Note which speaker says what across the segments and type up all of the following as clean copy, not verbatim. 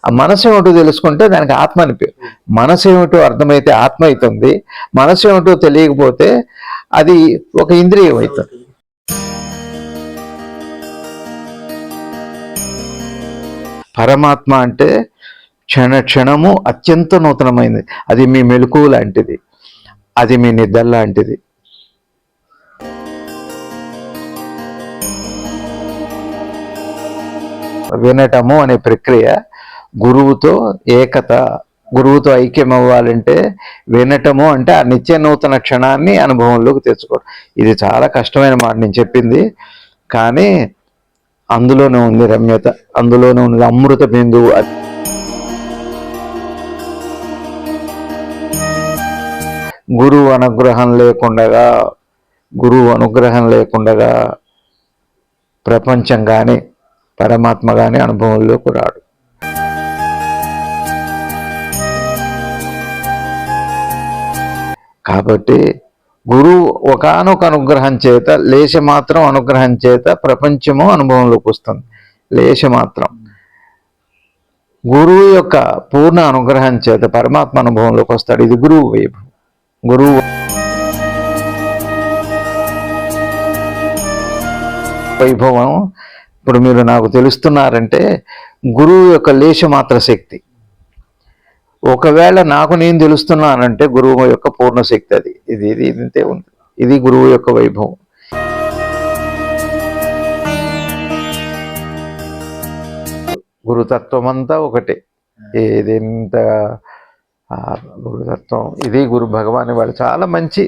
Speaker 1: ఆ మనసు ఏమిటో తెలుసుకుంటే దానికి ఆత్మ అని పేరు. మనసు ఏమిటో అర్థమైతే ఆత్మ అవుతుంది, మనసు ఏమిటో తెలియకపోతే అది ఒక ఇంద్రియం అవుతుంది. పరమాత్మ అంటే క్షణ క్షణము అత్యంత నూతనమైనది. అది మీ మెలకువ లాంటిది, అది మీ నిద్ర లాంటిది. వినటము అనే ప్రక్రియ గురువుతో ఏకత, గురువుతో ఐక్యం అవ్వాలంటే వినటము అంటే ఆ నిత్య నూతన క్షణాన్ని అనుభవంలోకి తెచ్చుకోవడం. ఇది చాలా కష్టమైన మాట నేను చెప్పింది, కానీ అందులోనే ఉంది రమ్యత, అందులోనే ఉంది అమృత బిందువు. గురువు అనుగ్రహం లేకుండగా ప్రపంచం కానీ పరమాత్మ కానీ అనుభవంలోకి రాడు. కాబట్టి గురువు ఒకానొక అనుగ్రహం చేత, లేశమాత్రం అనుగ్రహం చేత ప్రపంచము అనుభవంలోకి వస్తుంది. లేశమాత్రం. గురువు యొక్క పూర్ణ అనుగ్రహం చేత పరమాత్మ అనుభవంలోకి వస్తాడు. ఇది గురువు వైభవం. గురువు వైభవం. ఇప్పుడు మీరు నాకు తెలుస్తున్నారంటే గురువు యొక్క లేశమాత్ర శక్తి. ఒకవేళ నాకు నేను తెలుస్తున్నానంటే గురువు యొక్క పూర్ణ శక్తి. అది ఇది ఇది ఇంతే ఉంది. ఇది గురువు యొక్క వైభవం. గురుతత్వం అంతా ఒకటే. ఏదెంత గురుతత్వం, ఇది గురు భగవాన్ వాడు చాలా మంచి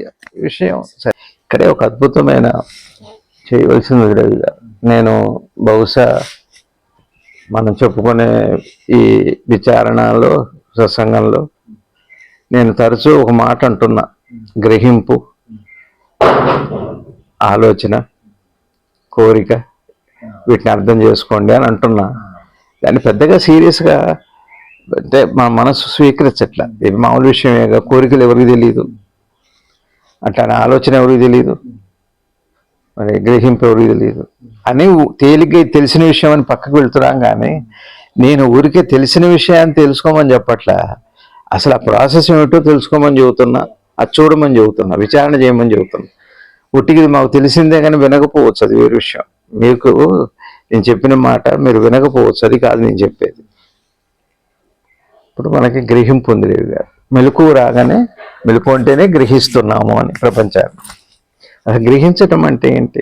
Speaker 1: విషయం. సరే, ఇక్కడే ఒక అద్భుతమైన చేయవలసింది రవి గారు. నేను బహుశా మనం చెప్పుకునే ఈ విచారణలో, సత్సంగంలో నేను తరచూ ఒక మాట అంటున్నా, గ్రహింపు, ఆలోచన, కోరిక, వీటిని అర్థం చేసుకోండి అని అంటున్నా. దాన్ని పెద్దగా సీరియస్గా అంటే మా మనసు స్వీకరించట్ల. ఇది మామూలు విషయమేగా. కోరికలు ఎవరికి తెలియదు, అట్లానే ఆలోచన ఎవరికి తెలియదు, మరి గ్రహింపు ఎవరికి తెలియదు అని తేలిగ్గా తెలిసిన విషయం అని పక్కకు వెళ్తున్నాం. కానీ నేను ఊరికే తెలిసిన విషయాన్ని తెలుసుకోమని చెప్పట్లా, అసలు ఆ ప్రాసెస్ ఏమిటో తెలుసుకోమని చెబుతున్నా, అది చూడమని చెబుతున్నా, విచారణ చేయమని చెబుతున్నా. ఉట్టికి మాకు తెలిసిందే కానీ వినకపోవచ్చు, అది వేరే విషయం. మీకు నేను చెప్పిన మాట మీరు వినకపోవచ్చు, అది కాదు నేను చెప్పేది. ఇప్పుడు మనకి గ్రహింపు ఉంది రేవి గారు. మెలకువ రాగానే, మెలకువ అంటేనే గ్రహిస్తున్నాము అని ప్రపంచాన్ని. అది గ్రహించటం అంటే ఏంటి?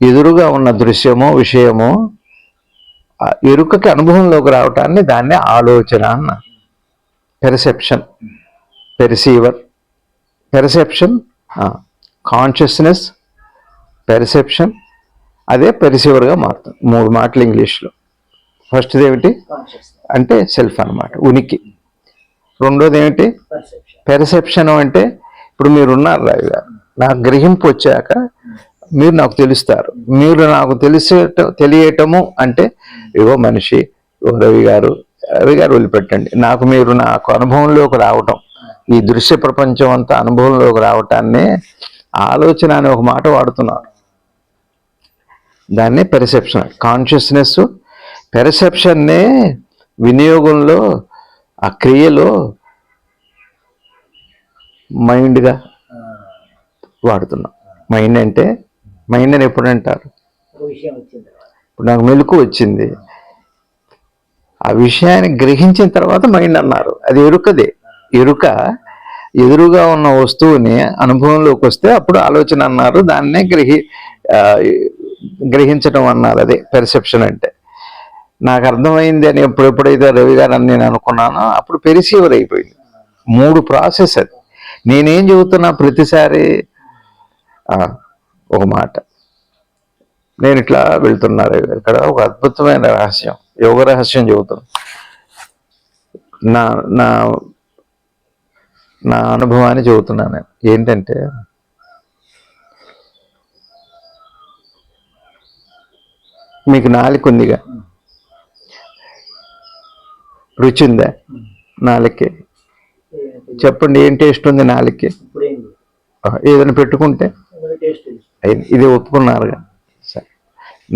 Speaker 1: ఎదురుగా ఉన్న దృశ్యమో విషయమో ఎరుకకి అనుభవంలోకి రావటాన్ని దాన్ని ఆలోచన అన్న. Perception, perceiver, perception, consciousness, perception, అదే పెర్సీవర్గా మారుతుంది. 3 మాటలు ఇంగ్లీష్లో. ఫస్ట్ది ఏమిటి అంటే సెల్ఫ్ అన్నమాట, ఉనికి. రెండోది ఏమిటి? పెర్సెప్షన్. అంటే ఇప్పుడు మీరున్నారు రావి గారు, నాకు గ్రహింపు వచ్చాక మీరు నాకు తెలుస్తారు. మీరు నాకు తెలియటము అంటే ఏవో మనిషి, రవి గారు వదిలిపెట్టండి, మీరు నాకు అనుభవంలోకి రావటం, ఈ దృశ్య ప్రపంచం అంతా అనుభవంలోకి రావటాన్నే ఆలోచన అనే ఒక మాట వాడుతున్నారు. దాన్నే పెర్సెప్షన్. కాన్షియస్నెస్ పెర్సెప్షన్నే వినియోగంలో, ఆ క్రియలో మైండ్గా వాడుతున్నాం. మైండ్ అంటే, మైండ్ అని ఎప్పుడు అంటారు? ఇప్పుడు నాకు మెలకు వచ్చింది, ఆ విషయాన్ని గ్రహించిన తర్వాత మైండ్ అన్నారు. అది ఎరుకదే. ఎరుక ఎదురుగా ఉన్న వస్తువుని అనుభవంలోకి వస్తే అప్పుడు ఆలోచన అన్నారు. దాన్నే గ్రహించడం అన్నారు. అదే పెర్సెప్షన్ అంటే. నాకు అర్థమైంది అని ఎప్పుడైతే రవి గారు అని నేను అనుకున్నానో అప్పుడు పెరిసీవర్ అయిపోయింది. 3 ప్రాసెస్ అది. నేనేం చెబుతున్నా ప్రతిసారి ఒక మాట. నేను ఇట్లా వెళ్తున్నా రవి గారు, ఇక్కడ ఒక అద్భుతమైన రహస్యం, యోగ రహస్యం చెబుతున్నా. నా అనుభవాన్ని చెబుతున్నాను నేను. ఏంటంటే, మీకు నాలుక ఉందిగా, రుచి ఉందా నాలుకే? చెప్పండి, ఏం టేస్ట్ ఉంది నాలుకే? ఏదైనా పెట్టుకుంటే ఇది ఒప్పుకున్నారుగా. సరే,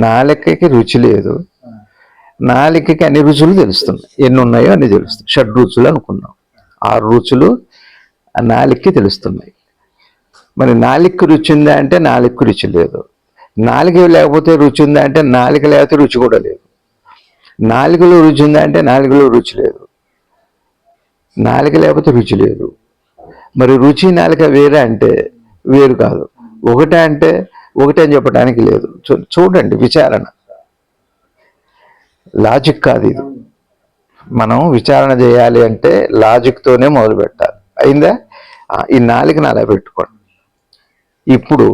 Speaker 1: నాలుకకి రుచి లేదు, నాలికకి అన్ని రుచులు తెలుస్తుంది, ఎన్ని ఉన్నాయో అన్ని తెలుస్తుంది. 6 రుచులు అనుకున్నాం, 6 రుచులు ఆ నాలికకి తెలుస్తున్నాయి. మరి నాలికకి రుచి ఉందా అంటే నాలికకి రుచి లేదు. నాలిక లేకపోతే రుచి ఉందా అంటే నాలిక లేకపోతే రుచి కూడా లేదు. నాలికలో రుచి ఉందా అంటే నాలికలో రుచి లేదు. నాలిక లేకపోతే రుచి లేదు. మరి రుచి నాలిక వేరే అంటే వేరు కాదు. ఒకటే అంటే ఒకటే అని చెప్పడానికి లేదు. చూడండి, విచారణ, లాజిక్ కాదు ఇది. మనం విచారణ చేయాలి అంటే లాజిక్తోనే మొదలు పెట్టాలి. అయిందా? ఈ నాలుకని అలా పెట్టుకోండి. ఇప్పుడు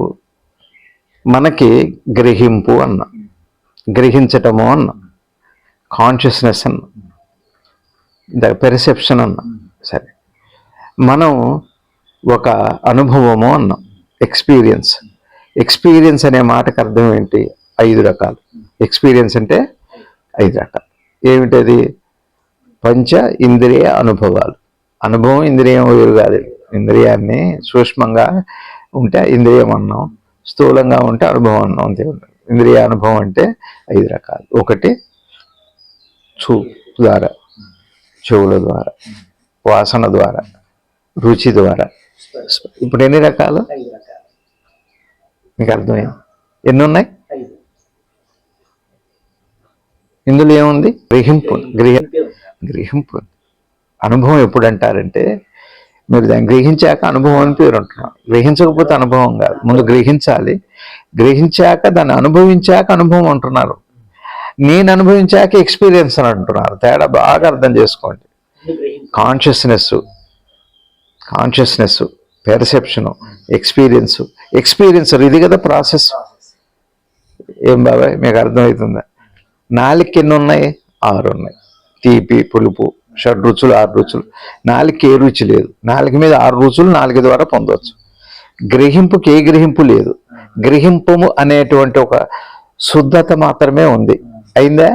Speaker 1: మనకి గ్రహింపు అన్నా, గ్రహించటము అన్నా, కాన్షియస్నెస్ అన్నా, పెర్సెప్షన్ అన్నా. సరే, మనం ఒక అనుభవము అన్నాం, ఎక్స్పీరియన్స్. ఎక్స్పీరియన్స్ అనే మాటకు అర్థం ఏంటి? 5 రకాలు. ఎక్స్పీరియన్స్ అంటే 5 రకాలు. ఏమిటది? పంచ ఇంద్రియ అనుభవాలు. అనుభవం ఇంద్రియం వేరు కాదు. ఇంద్రియాన్ని సూక్ష్మంగా ఉంటే ఇంద్రియం అన్నాం, స్థూలంగా ఉంటే అనుభవం అన్నాం, అంతే. ఇంద్రియ అనుభవం అంటే 5 రకాలు. ఒకటి చూపు ద్వారా, చెవుల ద్వారా, వాసన ద్వారా, రుచి ద్వారా. ఇప్పుడు ఎన్ని రకాలు? మీకు అర్థమైంది? ఎన్ని ఉన్నాయి? ఇందులో ఏముంది? గ్రహింపు. గ్రహింపు. అనుభవం ఎప్పుడు అంటారంటే, మీరు దాన్ని గ్రహించాక అనుభవం అని పేరు అంటున్నారు. గ్రహించకపోతే అనుభవం కాదు, ముందు గ్రహించాలి. గ్రహించాక దాన్ని అనుభవించాక అనుభవం అంటున్నారు. నేను అనుభవించాక ఎక్స్పీరియన్స్ అని అంటున్నారు. తేడా బాగా అర్థం చేసుకోండి. Consciousness, perception, experiencer. ఇది కదా ప్రాసెస్. ఏం బాబాయ్ మీకు అర్థమవుతుందా? నాలుగు ఎన్ని ఉన్నాయి? 6 ఉన్నాయి. తీపి, పులుపు, 6 రుచులు, 6 రుచులు. నాలుగుకి ఏ రుచి లేదు. నాలుగు మీద 6 రుచులు నాలుగు ద్వారా పొందవచ్చు. గ్రహింపుకి ఏ గ్రహింపు లేదు. గ్రహింపము అనేటువంటి ఒక శుద్ధత మాత్రమే ఉంది. అయిందా?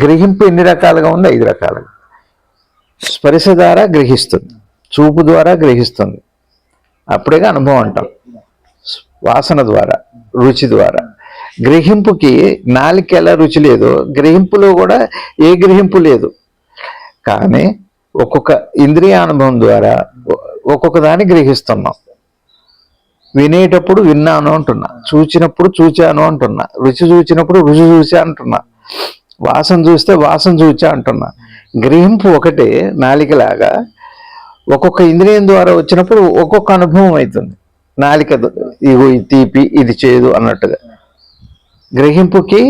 Speaker 1: గ్రహింపు ఎన్ని రకాలుగా ఉంది? 5 రకాలుగా. స్పర్శ ద్వారా గ్రహిస్తుంది, చూపు ద్వారా గ్రహిస్తుంది, అప్పుడేగా అనుభవం అంటాం. వాసన ద్వారా, రుచి ద్వారా. గ్రహింపుకి నాలుక ఎలా రుచి లేదు, గ్రహింపులో కూడా ఏ గ్రహింపు లేదు. కానీ ఒక్కొక్క ఇంద్రియానుభవం ద్వారా ఒక్కొక్క దాన్ని గ్రహిస్తున్నాం. వినేటప్పుడు విన్నాను అంటున్నా, చూచినప్పుడు చూచాను అంటున్నా, రుచి చూచినప్పుడు రుచి చూచా అంటున్నా, వాసన చూస్తే వాసన చూచా అంటున్నా. గ్రహింపు ఒకటే నాలికలాగా. ఒక్కొక్క ఇంద్రియం ద్వారా వచ్చినప్పుడు ఒక్కొక్క అనుభవం అవుతుంది. నాలిక ఇగో ఇది తీపి, ఇది చేదు అన్నట్టుగా. గ్రహింపుకి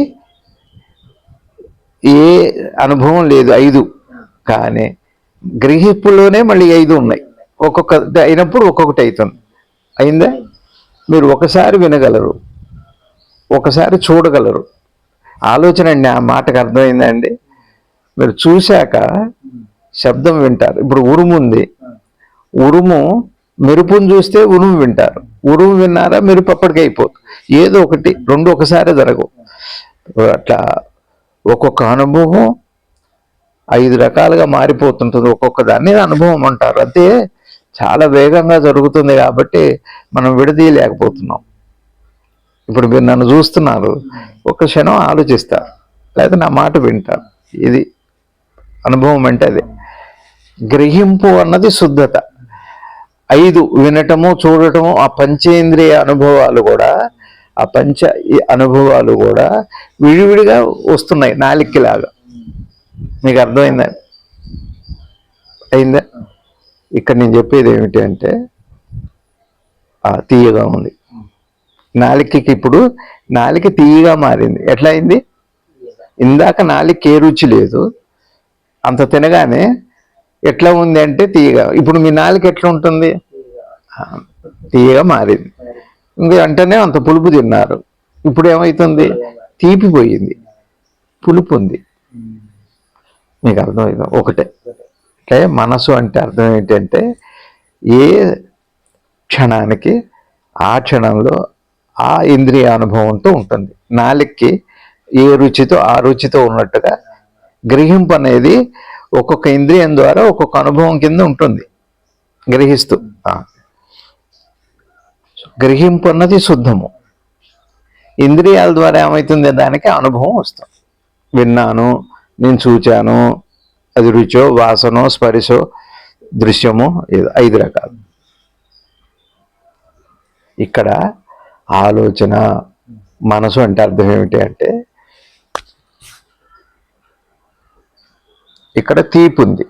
Speaker 1: ఏ అనుభవం లేదు, 5. కానీ గ్రహింపులోనే మళ్ళీ 5 ఉన్నాయి. ఒక్కొక్క అయినప్పుడు ఒక్కొక్కటి అవుతుంది. అయిందా? మీరు ఒకసారి వినగలరు, ఒకసారి చూడగలరు. ఆలోచన అండి, ఆ మాటకు అర్థమైందా అండి? మీరు చూశాక శబ్దం వింటారు. ఇప్పుడు ఉరుము ఉంది, ఉరుము, మెరుపును చూస్తే ఉరుము వింటారు. ఉరుము విన్నారా, మెరుపు అప్పటికి అయిపోతుంది. ఏదో ఒకటి, 2 ఒకసారి జరగవు. అట్లా ఒక్కొక్క అనుభవం 5 రకాలుగా మారిపోతుంటుంది. ఒక్కొక్క దాన్ని అనుభవం అంటారు. అంతే, చాలా వేగంగా జరుగుతుంది కాబట్టి మనం విడదీయలేకపోతున్నాం. ఇప్పుడు మీరు నన్ను చూస్తున్నారు, ఒక క్షణం ఆలోచిస్తారు, లేదా నా మాట వింటారు. ఇది అనుభవం అంటే అదే. గ్రహింపు అన్నది శుద్ధత. 5 వినటము, చూడటము, ఆ పంచేంద్రియ అనుభవాలు కూడా, ఆ పంచ అనుభవాలు కూడా విడివిడిగా వస్తున్నాయి నాలికలాగా. మీకు అర్థమైందా? అయిందా? ఇక్కడ నేను చెప్పేది ఏమిటి అంటే, తీయగా ఉంది నాలికకి. ఇప్పుడు నాలిక తీయగా మారింది. ఎట్లా అయింది? ఇందాక నాలిక ఏ రుచి లేదు, అంత తినగానే ఎట్లా ఉంది అంటే తీయగా. ఇప్పుడు మీ నాలిక ఎట్లా ఉంటుంది? తీయగా మారింది. ఇంకా వెంటనే అంత పులుపు తిన్నారు, ఇప్పుడు ఏమవుతుంది? తీపిపోయింది, పులుపు ఉంది. మీకు అర్థమైంది? ఒకటే. అంటే మనసు అంటే అర్థం ఏంటంటే, ఏ క్షణానికి ఆ క్షణంలో ఆ ఇంద్రియ అనుభవంతో ఉంటుంది. నాలుగుకి ఏ రుచితో ఆ రుచితో ఉన్నట్టుగా గ్రహింపు అనేది ఒక్కొక్క ఇంద్రియం ద్వారా ఒక్కొక్క అనుభవం కింద ఉంటుంది. గ్రహిస్తూ గ్రహింపు అన్నది శుద్ధము. ఇంద్రియాల ద్వారా ఏమవుతుంది? దానికి అనుభవం వస్తుంది. విన్నాను, నేను చూచాను, అది రుచో వాసనో స్పరిశో దృశ్యమో ఏదో 5 రకాలు. ఇక్కడ ఆలోచన మనసు అంటే అర్థం ఏమిటి అంటే, ఇక్కడ తీపి ఉంది,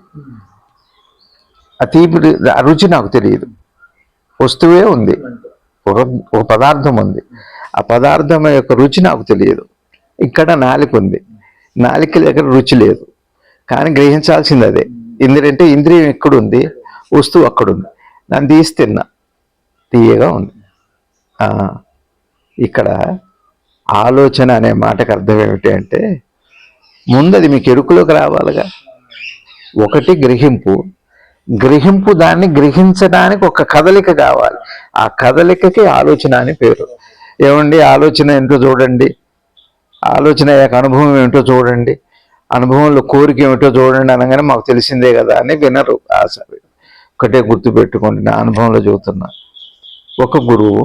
Speaker 1: ఆ తీపి ఆ రుచి నాకు తెలియదు, వస్తువే ఉంది, ఒక పదార్థం ఉంది, ఆ పదార్థం యొక్క రుచి నాకు తెలియదు. ఇక్కడ నాలుక ఉంది, నాలుక దగ్గర రుచి లేదు, కానీ గ్రహించాల్సింది అదే. ఎందుకంటే ఇంద్రియం ఎక్కడుంది, వస్తువు అక్కడుంది, దాన్ని తీసి తిన్నా, తీయగా ఉంది. ఇక్కడ ఆలోచన అనే మాటకు అర్థం ఏమిటి అంటే, ముందు అది మీకు ఎరుకులోకి రావాలిగా. ఒకటి గ్రహింపు, దాన్ని గ్రహించడానికి ఒక కదలిక కావాలి. ఆ కదలికకి ఆలోచన అని పేరు. ఏమండి ఆలోచన ఏంటో చూడండి, ఆలోచన యొక్క అనుభవం ఏమిటో చూడండి, అనుభవంలో కోరిక ఏమిటో చూడండి అనగానే మాకు తెలిసిందే కదా అని వినరు. ఒకటే గుర్తుపెట్టుకోండి, నా అనుభవంలో చెబుతున్నా. ఒక గురువు,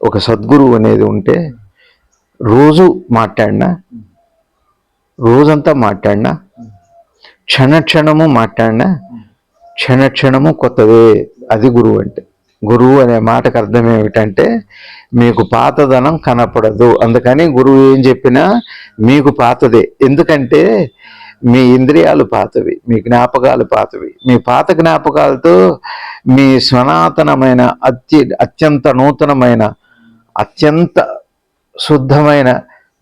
Speaker 1: ఒక సద్గురువు అనేది ఉంటే రోజు మాట్లాడినా, రోజంతా మాట్లాడినా, క్షణము మాట్లాడినా, క్షణము కొత్తదే. అది గురువు అంటే. గురువు అనే మాటకు అర్థం ఏమిటంటే, మీకు పాతదనం కనపడదు. అందుకని గురువు ఏం చెప్పినా మీకు పాతదే. ఎందుకంటే మీ ఇంద్రియాలు పాతవి, మీ జ్ఞాపకాలు పాతవి. మీ పాత జ్ఞాపకాలతో మీ సనాతనమైన అత్యంత నూతనమైన అత్యంత శుద్ధమైన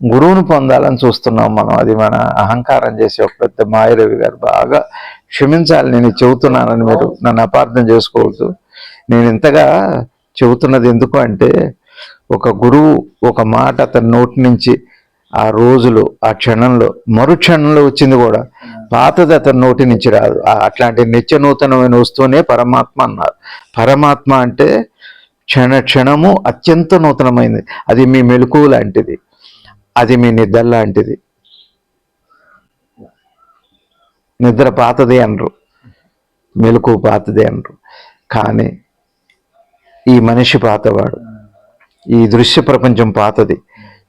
Speaker 1: గురువును పొందాలని చూస్తున్నాం మనం. అది మన అహంకారం చేసే ఒక పెద్ద మాయరవి గారు. బాగా క్షమించాలి నేను చెబుతున్నానని, మీరు నన్ను అపార్థం చేసుకోవద్దు. నేను ఇంతగా చెబుతున్నది ఎందుకు అంటే, ఒక గురువు ఒక మాట అతని నోటి నుంచి ఆ రోజులో, ఆ క్షణంలో, మరుక్షణంలో వచ్చింది కూడా పాతది అతని నోటి నుంచి రాదు. అట్లాంటి నిత్య నూతనమైన వస్తువునే పరమాత్మ అన్నారు. పరమాత్మ అంటే క్షణము అత్యంత నూతనమైనది. అది మీ మెలకువ లాంటిది, అది మీ నిద్ర లాంటిది. నిద్ర పాతదే అనరు, మెలకువ పాతదే అనరు. కానీ ఈ మనిషి పాతవాడు, ఈ దృశ్య ప్రపంచం పాతది,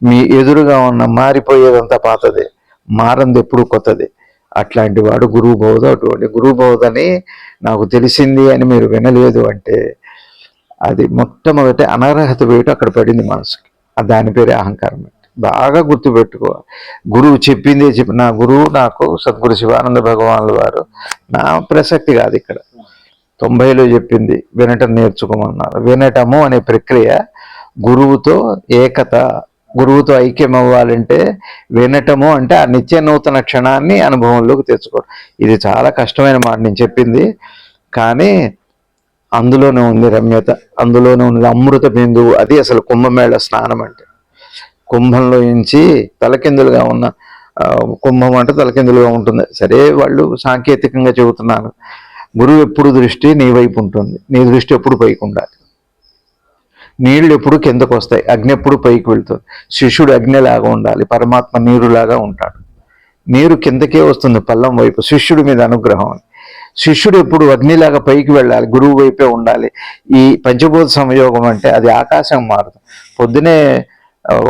Speaker 1: మీ ఎదురుగా ఉన్న మారిపోయేదంతా పాతదే, మారంది ఎప్పుడు కొత్తది. అట్లాంటి వాడు గురువు బోధ. అటువంటి గురువు బోధని నాకు తెలిసింది అని మీరు వినలేదు అంటే, అది మొట్టమొదటి అనర్హత వేటు అక్కడ పడింది మనసుకి. దాని పేరే అహంకారం. బాగా గుర్తుపెట్టుకోవాలి. గురువు చెప్పిందే నా గురువు నాకు సద్గురు శివానంద భగవానుల వారు, నా ప్రసక్తి కాదు ఇక్కడ. 90లో చెప్పింది వినటం నేర్చుకోమన్నారు. వినటము అనే ప్రక్రియ గురువుతో ఏకత, గురువుతో ఐక్యం అవ్వాలంటే వినటము అంటే ఆ నిత్య నూతన క్షణాన్ని అనుభవంలోకి తెచ్చుకోవడం. ఇది చాలా కష్టమైన మాట నేను చెప్పింది, కానీ అందులోనే ఉంది రమ్యత, అందులోనే ఉంది అమృత బిందువు. అది అసలు కుంభమేళ స్నానం అంటే. కుంభంలో నుంచి తలకిందులుగా ఉన్న, కుంభం అంటే తలకిందులుగా ఉంటుంది. సరే, వాళ్ళు సాంకేతికంగా చెబుతున్నారు. గురువు ఎప్పుడు దృష్టి నీ వైపు ఉంటుంది, నీ దృష్టి ఎప్పుడు పైకి ఉండాలి. నీళ్ళు ఎప్పుడు కిందకు వస్తాయి, అగ్ని ఎప్పుడు పైకి వెళ్తుంది. శిష్యుడు అగ్నిలాగా ఉండాలి, పరమాత్మ నీరులాగా ఉంటాడు. నీరు కిందకే వస్తుంది పల్లం వైపు, శిష్యుడి మీద అనుగ్రహం. శిష్యుడు ఎప్పుడు అగ్నిలాగా పైకి వెళ్ళాలి, గురువు వైపే ఉండాలి. ఈ పంచభూత సంయోగం అంటే అది ఆకాశం మారుతుంది. పొద్దునే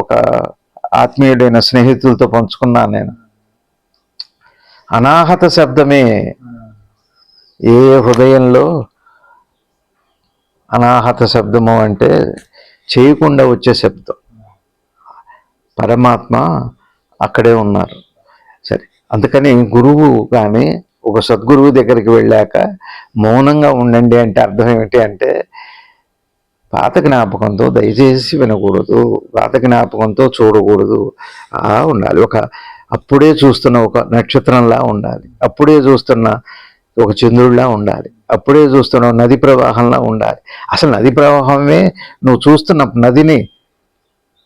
Speaker 1: ఒక ఆత్మీయుడైన స్నేహితులతో పంచుకున్నాను నేను. అనాహత శబ్దమే ఏ హృదయంలో అనాహత శబ్దము అంటే చేయకుండా వచ్చే శబ్దం. పరమాత్మ అక్కడే ఉన్నారు. సరే, అందుకని గురువు కానీ ఒక సద్గురువు దగ్గరికి వెళ్ళాక మౌనంగా ఉండండి అంటే అర్థం ఏమిటి అంటే, పాత జ్ఞాపకంతో దయచేసి వినకూడదు, పాత జ్ఞాపకంతో చూడకూడదు, ఉండాలి. అప్పుడే చూస్తున్న ఒక నక్షత్రంలా ఉండాలి, అప్పుడే చూస్తున్న ఒక చంద్రుడిలా ఉండాలి, అప్పుడే చూస్తున్న నది ప్రవాహంలా ఉండాలి. అసలు నది ప్రవాహమే, నువ్వు చూస్తున్న నదిని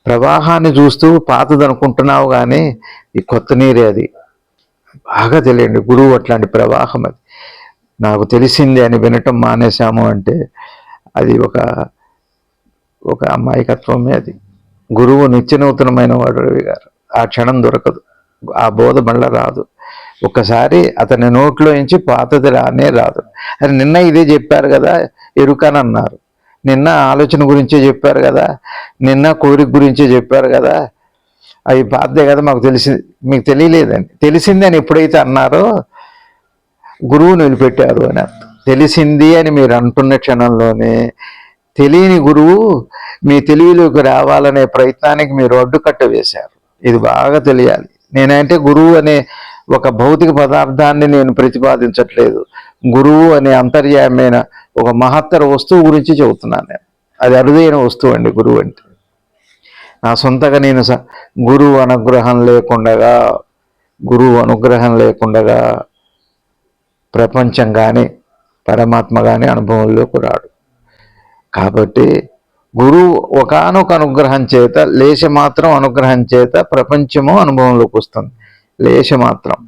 Speaker 1: ప్రవాహాన్ని చూస్తూ పాతది అనుకుంటున్నావు, కానీ ఈ కొత్త నీరే. అది బాగా తెలియండి. గురువు అట్లాంటి ప్రవాహం. అది నాకు తెలిసింది అని వినటం మానేశాము అంటే అది ఒక అమాయకత్వమే. అది గురువు నిత్య నూతనమైన వాడు రవి గారు. ఆ క్షణం దొరకదు, ఆ బోధ మళ్ళా రాదు. ఒక్కసారి అతని నోట్లో నుంచి పాతది రానే రాదు. అది నిన్న ఇదే చెప్పారు కదా, ఎరుకనన్నారు. నిన్న ఆలోచన గురించే చెప్పారు కదా, నిన్న కోరిక గురించే చెప్పారు కదా, అవి పాతదే కదా మాకు తెలిసింది, మీకు తెలియలేదండి. తెలిసింది అని ఎప్పుడైతే అన్నారో గురువుని వదిలిపెట్టారు అని అర్థం. తెలిసింది అని మీరు అంటున్న క్షణంలోనే తెలియని గురువు మీ తెలివిలోకి రావాలనే ప్రయత్నానికి మీరు అడ్డుకట్ట వేశారు. ఇది బాగా తెలియాలి. నేనంటే గురువు అనే ఒక భౌతిక పదార్థాన్ని నేను ప్రతిపాదించట్లేదు. గురువు అనే అంతర్యామైన ఒక మహత్తర వస్తువు గురించి చెబుతున్నాను నేను. అది అరుదైన వస్తువు అండి గురువు అంటే. నా సొంతగా నేను గురువు అనుగ్రహం లేకుండగా ప్రపంచం కానీ పరమాత్మ కానీ అనుభవంలోకి రాడు. కాబట్టి గురువు ఒకానొక అనుగ్రహం చేత, లేశమాత్రం అనుగ్రహం చేత ప్రపంచము అనుభవంలోకి వస్తుంది. లేశమాత్రం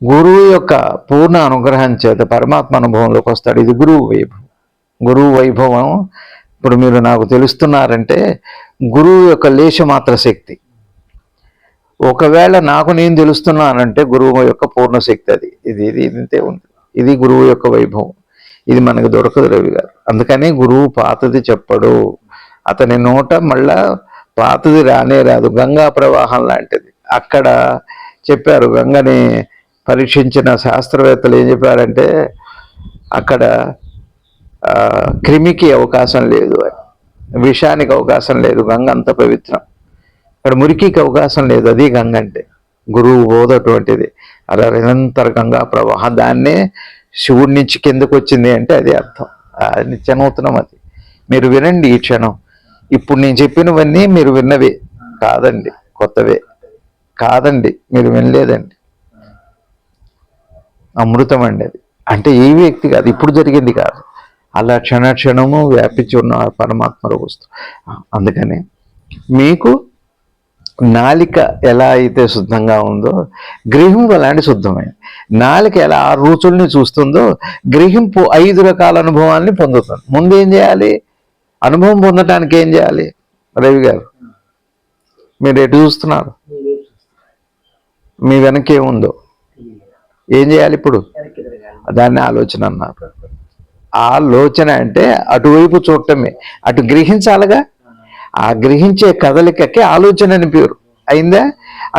Speaker 1: గురువు యొక్క పూర్ణ అనుగ్రహం చేత పరమాత్మ అనుభవంలోకి వస్తాడు. ఇది గురువు వైభవం. గురువు వైభవం ఇప్పుడు మీరు నాకు తెలుస్తున్నారంటే గురువు యొక్క లేశమాత్ర శక్తి. ఒకవేళ నాకు నేను తెలుస్తున్నానంటే గురువు యొక్క పూర్ణ శక్తి అది. ఇది ఇంతే ఉంది. ఇది గురువు యొక్క వైభవం. ఇది మనకు దొరకదు రవి గారు. అందుకని గురువు పాతది చెప్పడు. అతని నోట మళ్ళా పాతది రానే రాదు. గంగా ప్రవాహం లాంటిది. అక్కడ చెప్పారు, గంగని పరీక్షించిన శాస్త్రవేత్తలు ఏం చెప్పారంటే అక్కడ క్రిమికి అవకాశం లేదు, విషానికి అవకాశం లేదు. గంగ అంత పవిత్రం. అక్కడ మురికికి అవకాశం లేదు. అది గంగ అంటే గురువు బోధ అటువంటిది. అలా నిరంతర గంగా ప్రవాహం. దాన్నే శివుడి నుంచి కిందకు వచ్చింది అంటే అది అర్థం. నిత్యనూతనం అది. మీరు వినండి ఈ క్షణం. ఇప్పుడు నేను చెప్పినవన్నీ మీరు విన్నవే కాదండి, కొత్తవే కాదండి, మీరు వినలేదండి. అమృతం అండి అది. అంటే ఏ వ్యక్తి కాదు, ఇప్పుడు జరిగింది కాదు. అలా క్షణము వ్యాపించి ఉన్న పరమాత్మలో వస్తు. అందుకని మీకు నాలిక ఎలా అయితే శుద్ధంగా ఉందో గ్రహింపు అలాంటి శుద్ధమైంది. నాలిక ఎలా 6 రుచుల్ని చూస్తుందో గ్రహింపు 5 రకాల అనుభవాల్ని పొందుతుంది. ముందు ఏం చేయాలి? అనుభవం పొందటానికి ఏం చేయాలి? రవి గారు మీరు ఎటు చూస్తున్నారు? మీ వెనక ఏముందో ఏం చేయాలి ఇప్పుడు? దాన్ని ఆలోచన అన్నారు. ఆలోచన అంటే అటువైపు చూడటమే. అటు గ్రహించాలిగా. ఆ గ్రహించే కదలికకి ఆలోచన అని పేరు. అయిందా?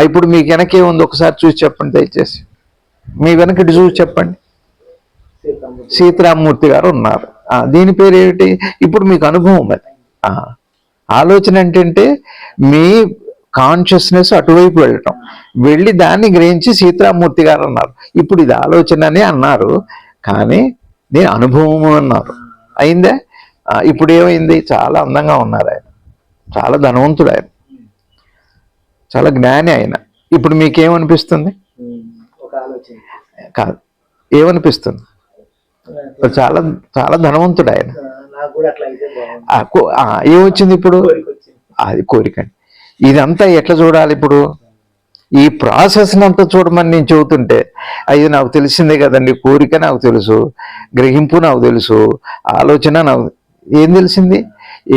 Speaker 1: ఇప్పుడు మీకు వెనకే ఉంది, ఒకసారి చూసి చెప్పండి దయచేసి. మీ వెనకటి చూసి చెప్పండి. సీతారామమూర్తి గారు ఉన్నారు. దీని పేరు ఏమిటి? ఇప్పుడు మీకు అనుభవం అది. ఆలోచన అంటే మీ కాన్షియస్నెస్ అటువైపు వెళ్ళటం, వెళ్ళి దాన్ని గ్రహించి సీతారామమూర్తి గారు అన్నారు. ఇప్పుడు ఇది ఆలోచన అని అన్నారు, కానీ నేను అనుభవము అన్నారు. అయిందా? ఇప్పుడు ఏమైంది? చాలా అందంగా ఉన్నారు ఆయన, చాలా ధనవంతుడు ఆయన, చాలా జ్ఞాని ఆయన. ఇప్పుడు మీకేమనిపిస్తుంది? కాదు, ఏమనిపిస్తుంది? చాలా చాలా ధనవంతుడు ఆయన. ఏమొచ్చింది ఇప్పుడు? అది కోరికండి. ఇదంతా ఎట్లా చూడాలి ఇప్పుడు? ఈ ప్రాసెస్ని అంతా చూడమని నేను చెబుతుంటే అది నాకు తెలిసిందే కదండి. కోరిక నాకు తెలుసు, గ్రహింపు నాకు తెలుసు, ఆలోచన నాకు ఏం తెలిసింది.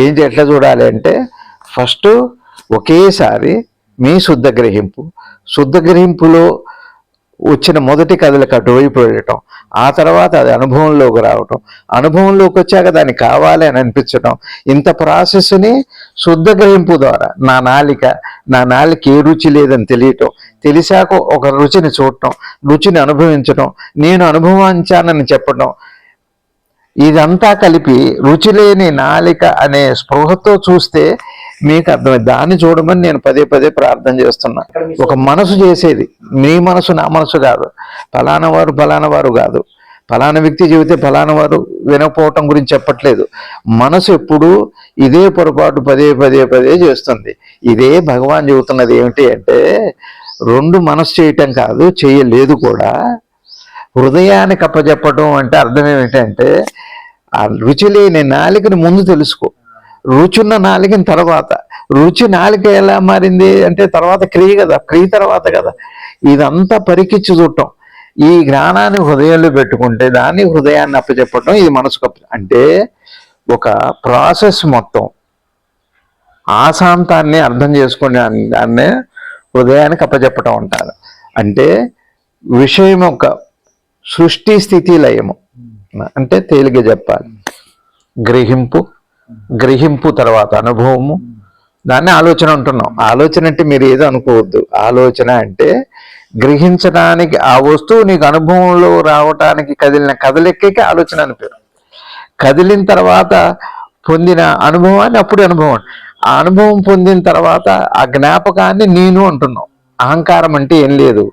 Speaker 1: ఏంటి ఎట్లా చూడాలి అంటే ఫస్ట్ ఒకేసారి మీ శుద్ధ గ్రహింపులో వచ్చిన మొదటి కథలకు అటువైపు వెళ్ళటం, ఆ తర్వాత అది అనుభవంలోకి రావటం, అనుభవంలోకి వచ్చాక దాన్ని కావాలి అని అనిపించటం. ఇంత ప్రాసెస్ని శుద్ధ గ్రహింపు ద్వారా నా నాలిక ఏ రుచి లేదని తెలియటం, తెలిసాక ఒక రుచిని చూడటం, రుచిని అనుభవించటం, నేను అనుభవించానని చెప్పటం, ఇదంతా కలిపి రుచి లేని నాలిక అనే స్పృహతో చూస్తే మీకు అర్థమైంది. దాన్ని చూడమని నేను పదే ప్రార్థన చేస్తున్నా. ఒక మనసు చేసేది, మీ మనసు నా మనసు కాదు, ఫలానా వారు కాదు, ఫలానా వ్యక్తి చెబితే ఫలానా వారు వినకపోవటం గురించి చెప్పట్లేదు. మనసు ఎప్పుడు ఇదే పొరపాటు పదే చేస్తుంది. ఇదే భగవాన్ చెబుతున్నది ఏమిటి అంటే 2 మనసు చేయటం కాదు, చేయలేదు కూడా. హృదయానికి అప్పచెప్పటం అంటే అర్థం ఏమిటంటే ఆ రుచి లేని నాలికని ముందు తెలుసుకో, రుచున్న నాలికని తర్వాత. రుచి నాలిక ఎలా మారింది అంటే తర్వాత క్రియ తర్వాత కదా. ఇదంతా పరికిచ్చి చూడటం. ఈ జ్ఞానాన్ని హృదయంలో పెట్టుకుంటే దాన్ని హృదయాన్ని అప్పచెప్పటం, ఇది మనసుకు అంటే ఒక ప్రాసెస్ మొత్తం ఆశాంతాన్ని అర్థం చేసుకునే దాన్నే హృదయానికి అప్పచెప్పటం అంటారు. అంటే విషయం ఒక సృష్టి స్థితి లయము అంటే తేలిక చెప్పాలి. గ్రహింపు తర్వాత అనుభవము, దాన్ని ఆలోచన అంటున్నాం. ఆలోచన అంటే మీరు ఏదో అనుకోవద్దు. ఆలోచన అంటే గ్రహించడానికి, ఆ వస్తువు నీకు అనుభవంలో రావటానికి కదిలిన కదలికకి ఆలోచన అని పేరు. కదిలిన తర్వాత పొందిన అనుభవాన్ని అప్పుడు అనుభవం. ఆ అనుభవం పొందిన తర్వాత ఆ జ్ఞాపకాన్ని నేను అంటున్నాం. అహంకారం అంటే ఏం లేదు.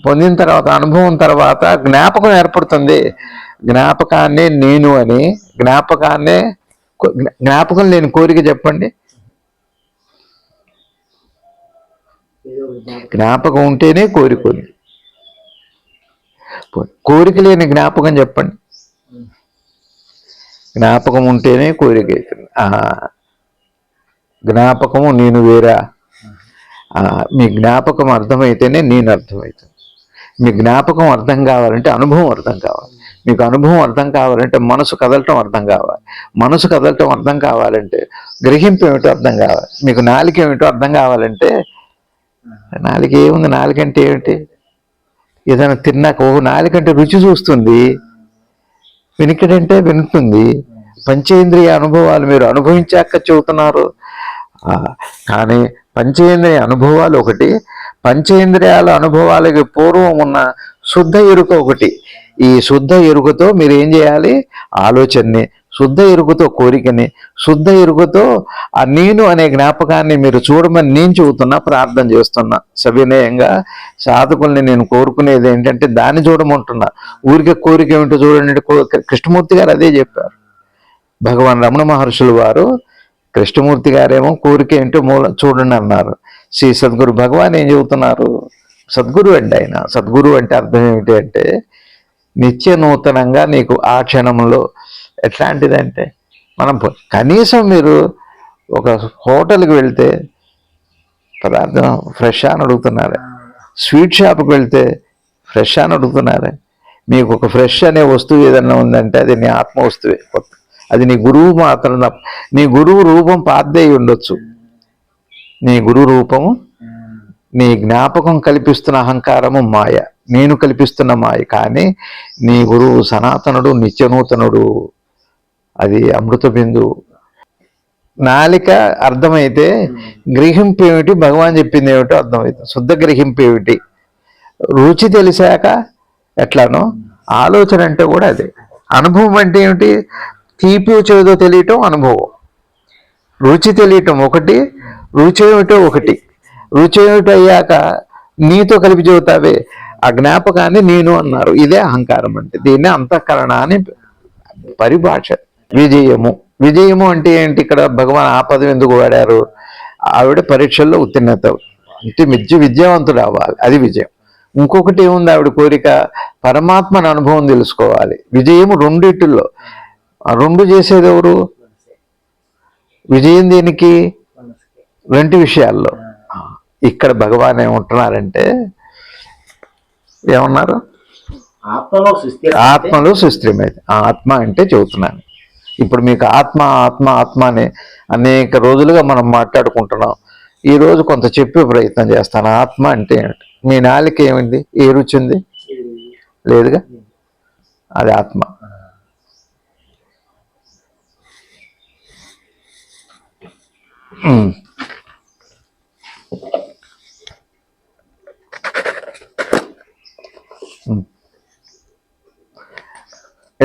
Speaker 1: పొందిన తర్వాత, అనుభవం తర్వాత జ్ఞాపకం ఏర్పడుతుంది. జ్ఞాపకాన్నే నేను అని, జ్ఞాపకం లేని కోరిక చెప్పండి. జ్ఞాపకం ఉంటేనే కోరిక ఉంది. కోరిక లేని జ్ఞాపకం చెప్పండి. జ్ఞాపకం ఉంటేనే కోరిక అవుతుంది. జ్ఞాపకము నేను వేరా. మీ జ్ఞాపకం అర్థమైతేనే నేను అర్థమవుతుంది. మీ జ్ఞాపకం అర్థం కావాలంటే అనుభవం అర్థం కావాలి. మీకు అనుభవం అర్థం కావాలంటే మనసు కదలటం అర్థం కావాలి. మనసు కదలటం అర్థం కావాలంటే గ్రహింపు ఏమిటో అర్థం కావాలి. మీకు నాలిక ఏమిటో అర్థం కావాలంటే, నాలిక ఏముంది? నాలిక అంటే ఏమిటి? ఏదైనా తిన్నాక నాలికంటే రుచి చూస్తుంది, వినికిడంటే వింటుంది. పంచేంద్రియ అనుభవాలు మీరు అనుభవించాక చెబుతున్నారు. కానీ పంచేంద్రియ అనుభవాలు ఒకటి, పంచేంద్రియాల అనుభవాలకి పూర్వం ఉన్న శుద్ధ ఎరుక ఒకటి. ఈ శుద్ధ ఎరుకతో మీరు ఏం చేయాలి? ఆలోచనని, శుద్ధ ఎరుకతో కోరికని, శుద్ధ ఎరుకతో ఆ నేను అనే జ్ఞాపకాన్ని మీరు చూడమని నేను చెబుతున్నా, ప్రార్థన చేస్తున్నా. సవినయంగా సాధకుల్ని నేను కోరుకునేది ఏంటంటే దాన్ని చూడమంటున్నా. ఊరికే కోరిక ఏమిటో చూడండి. కృష్ణమూర్తి గారు అదే చెప్పారు. భగవాన్ రమణ మహర్షులు వారు, కృష్ణమూర్తి గారేమో కోరిక ఏంటో చూడండి అన్నారు. శ్రీ సద్గురు భగవాన్ ఏం చెబుతున్నారు? సద్గురు అండి ఆయన. సద్గురు అంటే అర్థం ఏమిటి అంటే నిత్య నూతనంగా నీకు ఆ క్షణంలో ఎట్లాంటిదంటే, మనం కనీసం మీరు ఒక హోటల్కి వెళ్తే పదార్థం ఫ్రెష్ అని అడుగుతున్నారే, స్వీట్ షాప్కి వెళ్తే ఫ్రెష్ అని అడుగుతున్నారే. మీకు ఒక ఫ్రెష్ అనే వస్తువు ఏదన్నా ఉందంటే అది నీ ఆత్మ వస్తువే. అది నీ గురువు మాత్రం. నీ గురువు రూపం పాతదే ఉండొచ్చు. నీ గురు రూపము నీ జ్ఞాపకం కల్పిస్తున్న అహంకారము మాయ, నేను కల్పిస్తున్న మాయ. కానీ నీ గురువు సనాతనుడు, నిత్యనూతనుడు. అది అమృత బిందువు. నాలిక అర్థమైతే గ్రహింపు ఏమిటి, భగవాన్ చెప్పింది ఏమిటో అర్థమవుతుంది. శుద్ధ గ్రహింపు ఏమిటి, రుచి తెలిసాక ఎట్లానో ఆలోచన అంటే కూడా అదే. అనుభవం అంటే ఏమిటి? తీపి చేదో తెలియటం అనుభవం. రుచి తెలియటం ఒకటి, రుచి ఏమిటో ఒకటి. రుచి ఏమిటో అయ్యాక నీతో కలిపి చెబుతావే, ఆ జ్ఞాపకాన్ని నేను అన్నారు. ఇదే అహంకారం అంటే. దీన్నే అంతఃకరణ అని పరిభాష. విజయము, విజయము అంటే ఏంటి? ఇక్కడ భగవాన్ ఆ పదం ఎందుకు వాడారు? ఆవిడ పరీక్షల్లో ఉత్తీర్ణత అంటే విద్యావంతుడు అవ్వాలి, అది విజయం. ఇంకొకటి ఏముంది? ఆవిడ కోరిక పరమాత్మని అనుభవం తెలుసుకోవాలి. విజయము రెండిటిల్లో. రెండు చేసేది ఎవరు? విజయం దేనికి? రెండు విషయాల్లో. ఇక్కడ భగవాన్ ఏమంటున్నారంటే, ఏమన్నారు? ఆత్మలో సుస్థిరమైంది. ఆత్మ అంటే చెబుతున్నాను. ఇప్పుడు మీకు ఆత్మ ఆత్మ ఆత్మ అని అనేక రోజులుగా మనం మాట్లాడుకుంటున్నాం. ఈరోజు కొంత చెప్పే ప్రయత్నం చేస్తాను. ఆత్మ అంటే ఏమిటి? మీ నాలిక ఏమిటి? ఏ రుచి ఉంది? లేదుగా. అది ఆత్మ.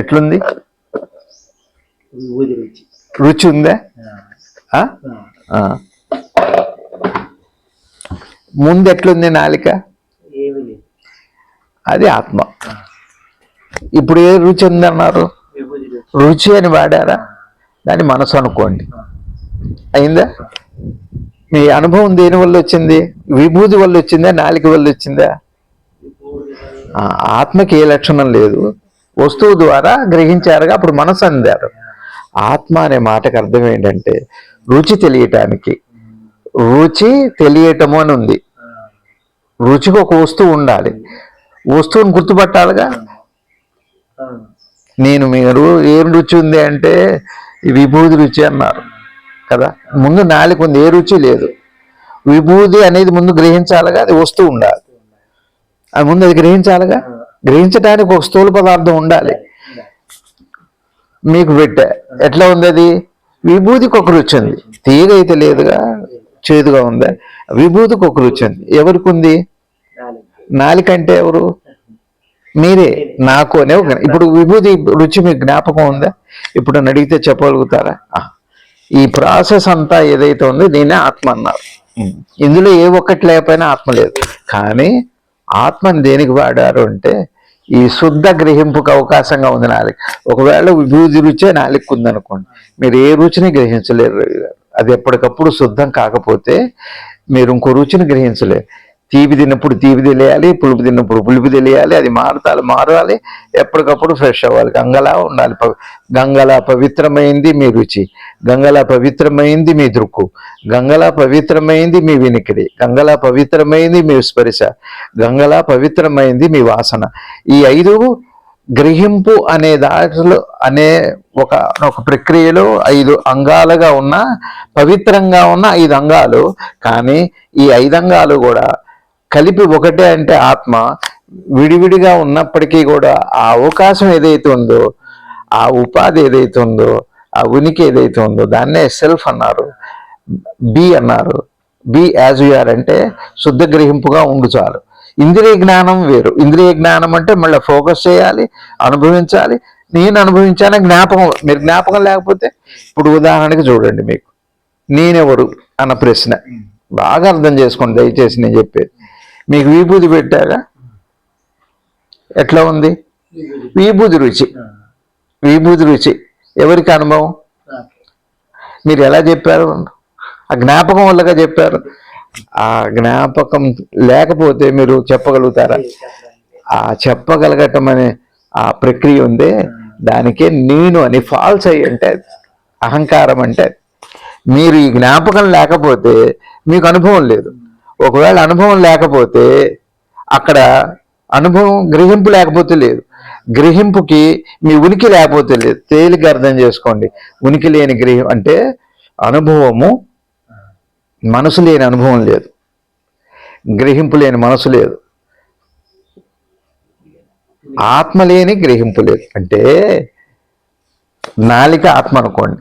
Speaker 1: ఎట్లుంది? రుచి ఉందా? ముందు ఎట్లుంది నాలిక? అది ఆత్మ. ఇప్పుడు ఏ రుచి ఉందన్నారు? రుచి అని వాడారా? దాన్ని మనసు అనుకోండి. అయిందా? మీ అనుభవం దేని వల్ల వచ్చింది? విభూతి వల్ల వచ్చిందా, నాలిక వల్ల వచ్చిందా? ఆత్మకి ఏ లక్షణం లేదు, వస్తువు ద్వారా గ్రహించారుగా, అప్పుడు మనసు అందారు. ఆత్మ అనే మాటకు అర్థం ఏంటంటే రుచి తెలియటానికి. రుచి తెలియటము అని ఉంది. రుచికి ఒక వస్తువు ఉండాలి, వస్తువుని గుర్తుపట్టాలిగా. నేను మీరు ఏం రుచి ఉంది అంటే విభూతి రుచి అన్నారు కదా. ముందు నాలుక ఉంది, ఏ రుచి లేదు. విభూతి అనేది ముందు గ్రహించాలిగా, అది వస్తువు ఉండాలి. అది ముందు అది గ్రహించాలిగా. గ్రహించడానికి ఒక స్థూల పదార్థం ఉండాలి. మీకు పెట్టా, ఎట్లా ఉంది అది? విభూతికి ఒక రుచి ఉంది, తీగ అయితే లేదుగా, చేదుగా ఉందా? విభూతికి ఒక రుచి ఉంది. ఎవరికి ఉంది? నాలుకంటే ఎవరు? మీరే. నాకు అనే ఇప్పుడు విభూతి రుచి మీకు జ్ఞాపకం ఉందా? ఇప్పుడు నన్ను అడిగితే చెప్పగలుగుతారా? ఈ ప్రాసెస్ అంతా ఏదైతే ఉందో దీన్నే ఆత్మ అన్నారు. ఇందులో ఏ ఒక్కటి లేకపోయినా ఆత్మ లేదు. కానీ ఆత్మని దేనికి వాడారు అంటే ఈ శుద్ధ గ్రహింపుకు అవకాశంగా ఉంది నాలుగు. ఒకవేళ విభూతి రుచే నాలుగు ఉందనుకోండి, మీరు ఏ రుచిని గ్రహించలేరు. అది ఎప్పటికప్పుడు శుద్ధం కాకపోతే మీరు ఇంకో రుచిని గ్రహించలేరు. తీపి తిన్నప్పుడు తీపి తెలియాలి, పులుపు తిన్నప్పుడు పులుపు తెలియాలి, అది మారాలి, ఎప్పటికప్పుడు ఫ్రెష్ అవ్వాలి, గంగలా ఉండాలి. గంగలా పవిత్రమైంది మీ రుచి, గంగలా పవిత్రమైంది మీ దృక్కు, గంగలా పవిత్రమైంది మీ వినికిడి, గంగలా పవిత్రమైంది మీ స్పర్శ, గంగలా పవిత్రమైంది మీ వాసన. ఈ 5 గ్రహింపు అనే దాంట్లో అనే ఒక ప్రక్రియలో 5 అంగాలుగా ఉన్న, పవిత్రంగా ఉన్న 5 అంగాలు. కానీ ఈ 5 అంగాలు కూడా కలిపి ఒకటే అంటే ఆత్మ. విడివిడిగా ఉన్నప్పటికీ కూడా ఆ అవకాశం ఏదైతే ఉందో, ఆ ఉపాధి ఏదైతే ఉందో, ఆ ఉనికి ఏదైతే ఉందో దాన్నే సెల్ఫ్ అన్నారు, బి అన్నారు. బి యాజ్ యు ఆర్ అంటే శుద్ధ గ్రహింపుగా ఉండు చాలు. ఇంద్రియ జ్ఞానం వేరు. ఇంద్రియ జ్ఞానం అంటే మళ్ళీ ఫోకస్ చేయాలి, అనుభవించాలి. నేను అనుభవించాను జ్ఞాపకం. మీరు జ్ఞాపకం లేకపోతే, ఇప్పుడు ఉదాహరణకి చూడండి, మీకు నేనెవరు అన్న ప్రశ్న బాగా అర్థం చేసుకోండి దయచేసి నేను చెప్పేది. మీకు విభూతి పెట్టాగా, ఎట్లా ఉంది? విభూతి రుచి. విభూతి రుచి ఎవరికి అనుభవం? మీరు ఎలా చెప్పారు? ఆ జ్ఞాపకం వల్లగా చెప్పారు. ఆ జ్ఞాపకం లేకపోతే మీరు చెప్పగలుగుతారా? ఆ చెప్పగలగటం అనే ఆ ప్రక్రియ ఉందే, దానికే నేను అని ఫాల్స్ అయ్యి అంటే అహంకారం అంటే. మీరు ఈ జ్ఞాపకం లేకపోతే మీకు అనుభవం లేదు. ఒకవేళ అనుభవం లేకపోతే అక్కడ అనుభవం, గ్రహింపు లేకపోతే లేదు. గ్రహింపుకి మీ ఉనికి లేకపోతే లేదు. తేలిక అర్థం చేసుకోండి. ఉనికి లేని గ్రహం అంటే అనుభవము, మనసు లేని అనుభవం లేదు, గ్రహింపు లేని మనసు లేదు, ఆత్మ లేని గ్రహింపు లేదు. అంటే నాలిక ఆత్మ అనుకోండి.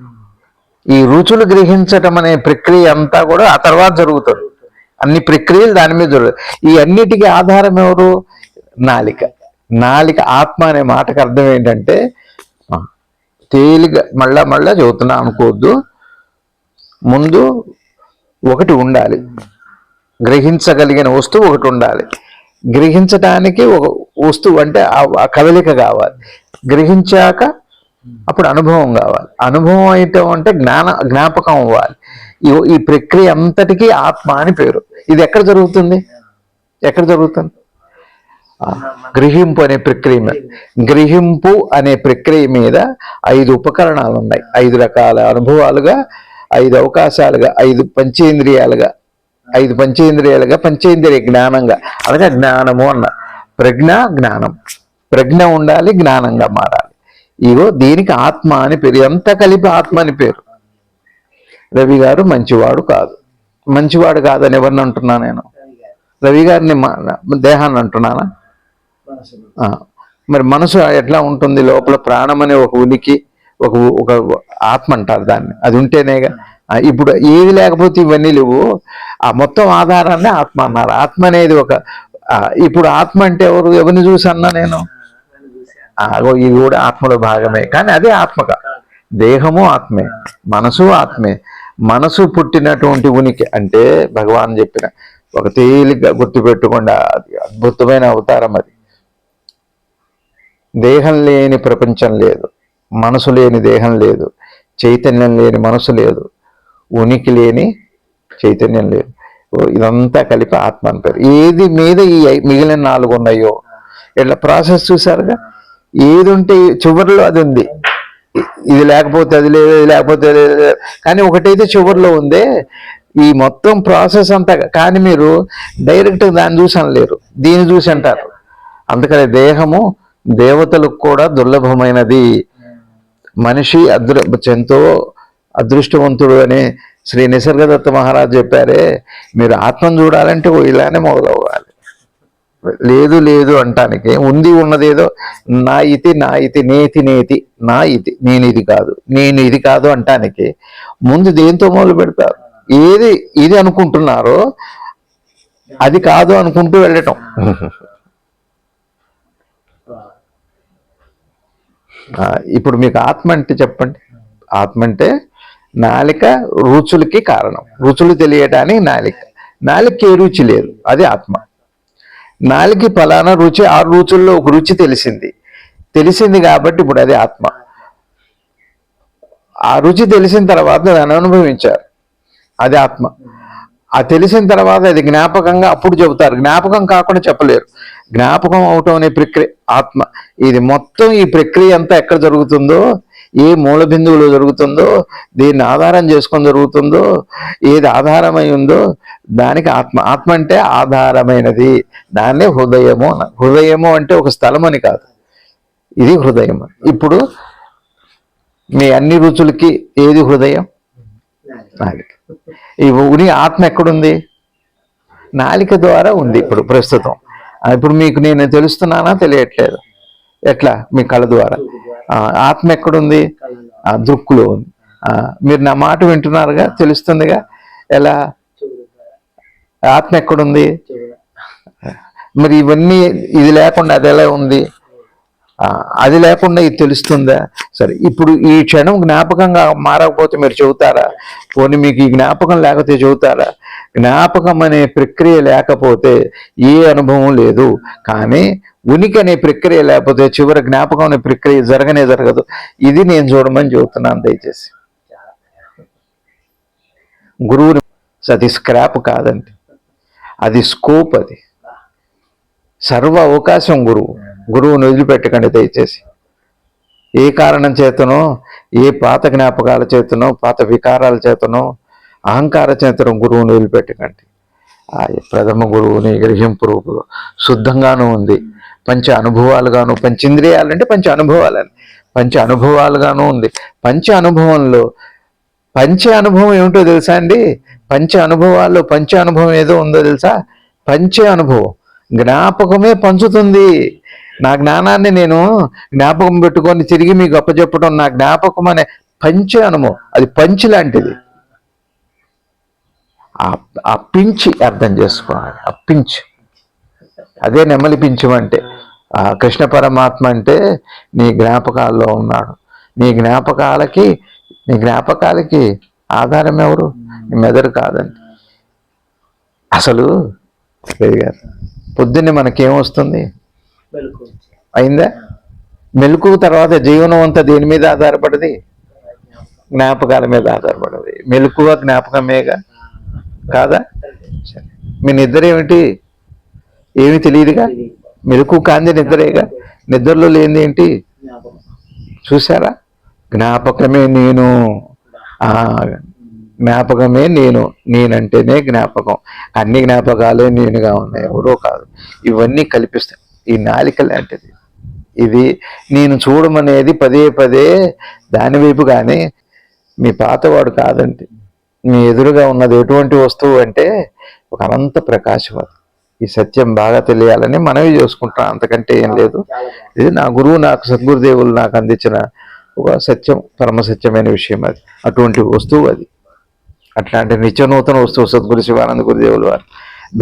Speaker 1: ఈ రుచులు గ్రహించటం అనే ప్రక్రియ అంతా కూడా ఆ తర్వాత జరుగుతుంది. అన్ని ప్రక్రియలు దాని మీద జరుగుతాయి. ఈ అన్నిటికీ ఆధారం ఎవరు? నాలిక. నాలిక. ఆత్మ అనే మాటకు అర్థం ఏంటంటే, తేలిక మళ్ళా చెబుతున్నా అనుకోవద్దు, ముందు ఒకటి ఉండాలి, గ్రహించగలిగిన వస్తువు ఒకటి ఉండాలి. గ్రహించడానికి ఒక వస్తువు అంటే ఆ కదలిక కావాలి. గ్రహించాక అప్పుడు అనుభవం కావాలి. అనుభవం అయితే అంటే జ్ఞాపకం అవ్వాలి. ఈ ప్రక్రియ అంతటికీ ఆత్మ అని పేరు. ఇది ఎక్కడ జరుగుతుంది? ఎక్కడ జరుగుతుంది? గ్రహింపు అనే ప్రక్రియ మీద. గ్రహింపు అనే ప్రక్రియ మీద 5 ఉపకరణాలు ఉన్నాయి. 5 రకాల అనుభవాలుగా, 5 అవకాశాలుగా, 5 పంచేంద్రియాలుగా, 5 పంచేంద్రియాలుగా, పంచేంద్రియ జ్ఞానంగా. అలాగే జ్ఞానము అన్న ప్రజ్ఞ, జ్ఞానం. ప్రజ్ఞ ఉండాలి, జ్ఞానంగా మారాలి. ఇగో దీనికి ఆత్మ అని పేరు. ఎంత కలిపి ఆత్మ అని పేరు. రవి గారు మంచివాడు కాదు. మంచివాడు కాదని ఎవరిని అంటున్నా నేను? రవి గారిని దేహాన్ని అంటున్నానా? మరి మనసు ఎట్లా ఉంటుంది? లోపల ప్రాణం అనే ఒక ఉనికి, ఒక ఆత్మ అంటారు దాన్ని. అది ఉంటేనేగా. ఇప్పుడు ఏది లేకపోతే ఇవన్నీ లేవు. ఆ మొత్తం ఆధారాన్ని ఆత్మ అన్నారు. ఆత్మ అనేది ఇప్పుడు ఆత్మ అంటే ఎవరిని చూసి అన్నా నేను? ఇది కూడా ఆత్మలో భాగమే. కానీ అదే ఆత్మక. దేహము ఆత్మే, మనసు ఆత్మే. మనసు పుట్టినటువంటి ఉనికి అంటే భగవాన్ చెప్పిన ఒక తేలిగ్గా గుర్తుపెట్టుకుండా అద్భుతమైన అవతారం అది. దేహం లేని ప్రపంచం లేదు, మనసు లేని దేహం లేదు, చైతన్యం లేని మనసు లేదు, ఉనికి లేని చైతన్యం లేదు. ఇదంతా కలిపి ఆత్మ అని పేరు. ఏది మీద ఈ మిగిలిన 4 ఉన్నాయో ఇట్లా ప్రాసెస్ చూసారుగా. ఏది ఉంటే చివరిలో అది ఉంది. ఇది లేకపోతే అది లేదు, ఇది లేకపోతే లేదు. కానీ ఒకటైతే చివరిలో ఉందే. ఈ మొత్తం ప్రాసెస్ అంతా. కానీ మీరు డైరెక్ట్ దాన్ని చూసి అనలేరు, దీన్ని చూసి అంటారు. అందుకని దేహము దేవతలకు కూడా దుర్లభమైనది. మనిషి ఎంతో అదృష్టవంతుడు అని శ్రీ నిసర్గదత్త మహారాజ్ చెప్పారే. మీరు ఆత్మను చూడాలంటే ఇలానే మొదలవ్వాలి. లేదు లేదు అంటానికి, ఉంది ఉన్నదేదో నా ఇతి నేతి నేతి నా ఇతి, నేను ఇది కాదు నేను ఇది కాదు అంటానికి ముందు దేంతో మొదలు పెడతారు? ఏది ఇది అనుకుంటున్నారో అది కాదు అనుకుంటూ వెళ్ళటం. ఇప్పుడు మీకు ఆత్మ అంటే చెప్పండి. ఆత్మ అంటే నాలిక రుచులకి కారణం. రుచులు తెలియటానికి నాలికకి ఏ రుచి లేదు, అది ఆత్మ. నాలుగుకి ఫలానా రుచి, 6 రుచుల్లో ఒక రుచి తెలిసింది కాబట్టి ఇప్పుడు అది ఆత్మ. ఆ రుచి తెలిసిన తర్వాత దాన్ని అనుభవించారు, అది ఆత్మ. ఆ తెలిసిన తర్వాత అది జ్ఞాపకంగా అప్పుడు చెబుతారు, జ్ఞాపకం కాకుండా చెప్పలేరు. జ్ఞాపకం అవటం అనే ప్రక్రియ ఆత్మ. ఇది మొత్తం ఈ ప్రక్రియ అంతా ఎక్కడ జరుగుతుందో, ఏ మూల బిందువులో జరుగుతుందో, దీన్ని ఆధారం చేసుకొని జరుగుతుందో, ఏది ఆధారమై ఉందో దానికి ఆత్మ. ఆత్మ అంటే ఆధారమైనది, దాన్నే హృదయము. హృదయము అంటే ఒక స్థలం అని కాదు, ఇది హృదయం. ఇప్పుడు మీ అన్ని రుచులకి ఏది హృదయం? నాలిక. ఈ ఉని ఆత్మ ఎక్కడుంది? నాలిక ద్వారా ఉంది ఇప్పుడు ప్రస్తుతం. ఇప్పుడు మీకు నేను తెలుస్తున్నానా? తెలియట్లేదు. ఎట్లా? మీ కళ్ళ ద్వారా. ఆత్మ ఎక్కడుంది? దృక్కులో ఉంది. మీరు నా మాట వింటున్నారుగా, తెలుస్తుందిగా. ఎలా? ఆత్మ ఎక్కడుంది? మరి ఇవన్నీ ఇది లేకుండా అది ఎలా ఉంది? అది లేకుండా ఇది తెలుస్తుందా? సరే, ఇప్పుడు ఈ క్షణం జ్ఞాపకంగా మారకపోతే మీరు చెబుతారా? పోనీ మీకు ఈ జ్ఞాపకం లేకపోతే చెబుతారా? జ్ఞాపకం అనే ప్రక్రియ లేకపోతే ఏ అనుభవం లేదు. కానీ ఉనికి అనే ప్రక్రియ లేకపోతే చివరి జ్ఞాపకం అనే ప్రక్రియ జరగదు. ఇది నేను చూడమని చెబుతున్నాను దయచేసి. గురువుని అది స్క్రాప్ కాదండి, అది స్కోప్. అది సర్వ అవకాశం. గురువుని వదిలిపెట్టకండి దయచేసి. ఏ కారణం చేతనో, ఏ పాత జ్ఞాపకాల చేతనో, పాత వికారాల చేతనో, అహంకార చేతనో గురువుని వదిలిపెట్టకండి. ప్రథమ గురువుని గ్రహింపు రూపులో శుద్ధంగానూ ఉంది, పంచ అనుభవాలుగాను. పంచేంద్రియాలంటే పంచ అనుభవాలని, పంచ అనుభవాలుగాను ఉంది. పంచ అనుభవంలో పంచ అనుభవం ఏమిటో తెలుసా అండి? పంచ అనుభవాల్లో పంచ అనుభవం ఏదో ఉందో తెలుసా? పంచ అనుభవం జ్ఞాపకమే పంచుతుంది. నా జ్ఞానాన్ని నేను జ్ఞాపకం పెట్టుకొని తిరిగి మీకు అప్పచెప్పడం నా జ్ఞాపకం అనే పంచ అనుభవం. అది పంచి లాంటిది. ఆ పించి అర్థం చేసుకోవాలి. ఆ పించి, అదే నెమలి పించమంటే. ఆ కృష్ణ పరమాత్మ అంటే నీ జ్ఞాపకాల్లో ఉన్నాడు. నీ జ్ఞాపకాలకి ఆధారం ఎవరు? నీ మెదడు కాదండి. అసలు పొద్దున్నే మనకేమొస్తుంది? అయిందా? మెలకు తర్వాత జీవనం అంతా దేని మీద ఆధారపడది? జ్ఞాపకాల మీద ఆధారపడది. మెలకువ జ్ఞాపకమేగా, కాదా? మీ నిద్ర ఏమిటి? ఏమి తెలియదుగా. మెలకు కాంది నిద్రేగా. నిద్రలో లేనిది ఏంటి? చూసారా? జ్ఞాపకమే నేను. జ్ఞాపకమే నేనంటేనే జ్ఞాపకం. అన్ని జ్ఞాపకాలే నేనుగా ఉన్నాయి, ఎవరో కాదు. ఇవన్నీ కల్పిస్తాయి. ఈ నాలిక లాంటిది. ఇది నేను చూడమనేది పదే దాని వైపు. కానీ మీ పాతవాడు కాదండి. మీ ఎదురుగా ఉన్నది ఎటువంటి వస్తువు అంటే ఒక అనంత ప్రకాశం. అది. ఈ సత్యం బాగా తెలియాలని మనవి చేసుకుంటాం, అంతకంటే ఏం లేదు. ఇది నా గురువు, నాకు సద్గురుదేవులు నాకు అందించిన ఒక సత్యం, పరమసత్యమైన విషయం. అది అటువంటి వస్తువు. అది అట్లాంటి నిత్యనూతన వస్తువు సద్గురు శివానంద గురుదేవులు వారు.